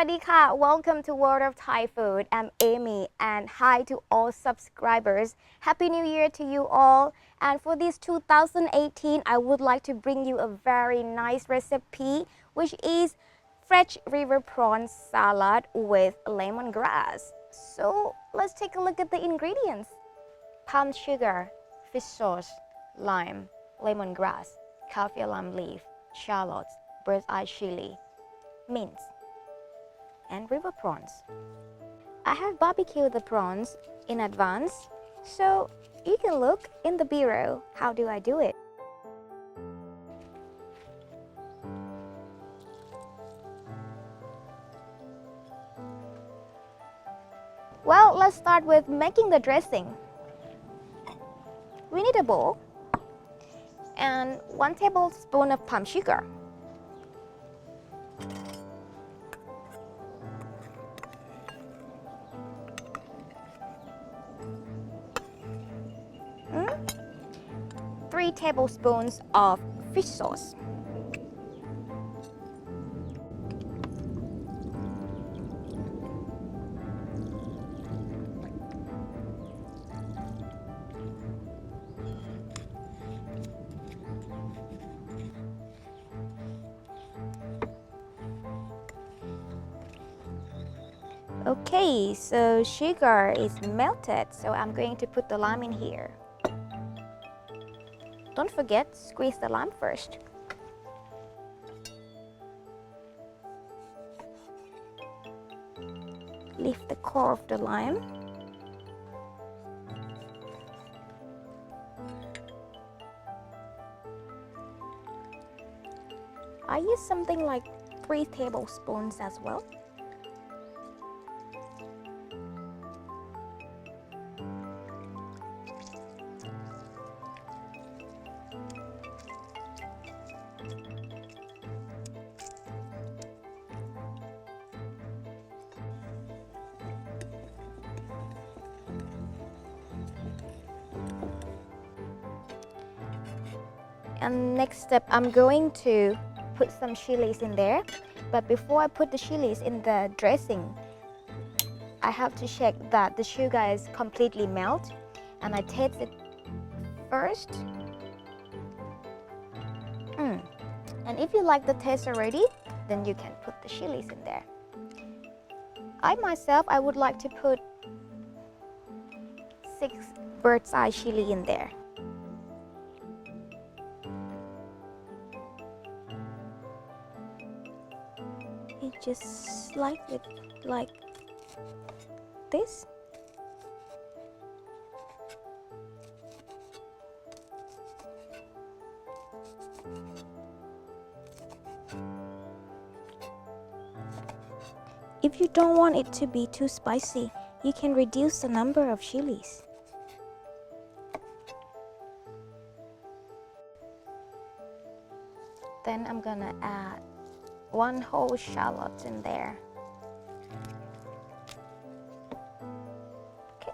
Sawadee ka! Welcome to World of Thai Food. I'm Amy and hi to all subscribers. Happy New Year to you all. And for this 2018, I would like to bring you a very nice recipe, which is fresh river prawn salad with lemongrass. So let's take a look at the ingredients. Palm sugar, fish sauce, lime, lemongrass, Kaffir lime leaf, shallots, bird's eye chili, mint, and river prawns. I have barbecued the prawns in advance, so you can look in the bureau how do I do it. Well, let's start with making the dressing. We need a bowl and 1 tablespoon of palm sugar. Three tablespoons of fish sauce. Okay, so sugar is melted, so I'm going to put the lime in here. Don't forget, squeeze the lime first. Lift the core of the lime. I use something like 3 tablespoons as well. And next step, I'm going to put some chilies in there. But before I put the chilies in the dressing, I have to check that the sugar is completely melted. And I taste it first. And if you like the taste already, then you can put the chilies in there. I would like to put 6 bird's eye chili in there. You just slice it like this. If you don't want it to be too spicy, you can reduce the number of chilies. Then I'm gonna add 1 whole shallot in there. Okay.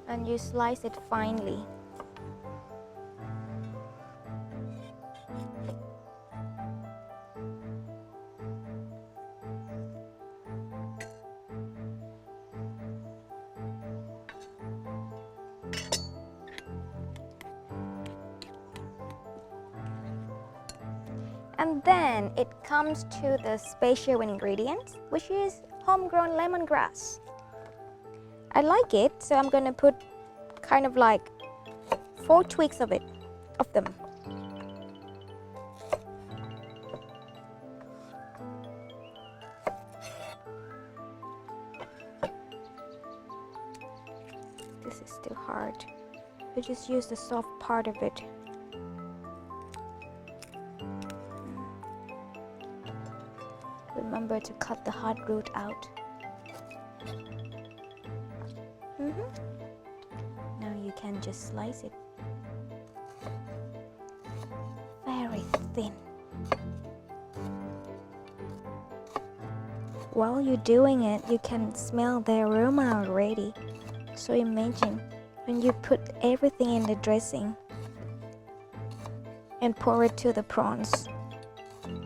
And you slice it finely. And then it comes to the special ingredient, which is homegrown lemongrass. I like it, so I'm gonna put kind of like 4 twigs of them. This is too hard. You just use the soft part of it. Remember to cut the hard root out. Now you can just slice it very thin. While you're doing it, you can smell the aroma already. So imagine when you put everything in the dressing and pour it to the prawns,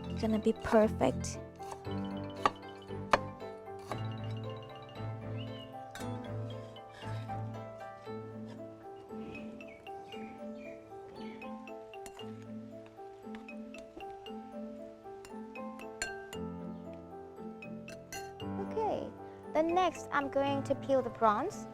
it's gonna be perfect. Okay, then next I'm going to peel the prawns.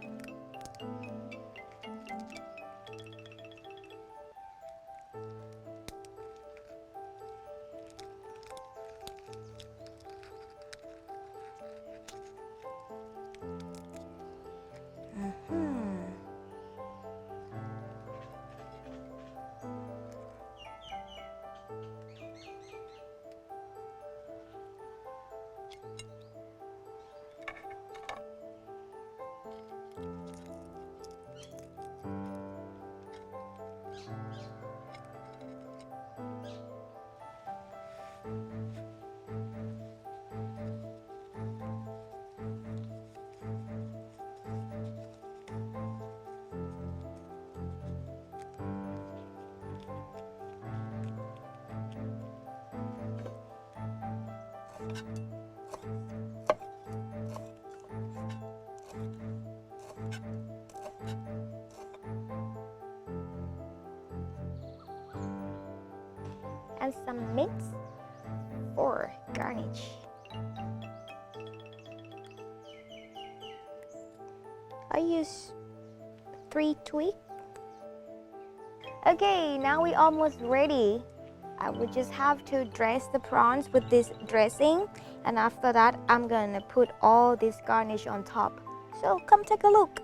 And some mint for garnish. I use 3 twigs. Okay, now we're almost ready. I would just have to dress the prawns with this dressing, and after that I'm gonna put all this garnish on top. So come take a look.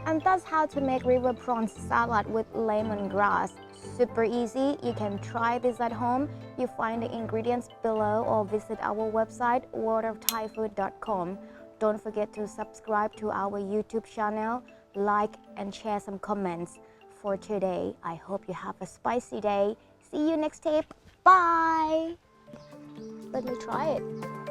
And that's how to make river prawn salad with lemongrass. Super easy. You can try this at home. You find the ingredients below or visit our website worldofthaifood.com. Don't forget to subscribe to our YouTube channel, like and share some comments. For today, I hope you have a spicy day. See you next tip. Bye. Let me try it.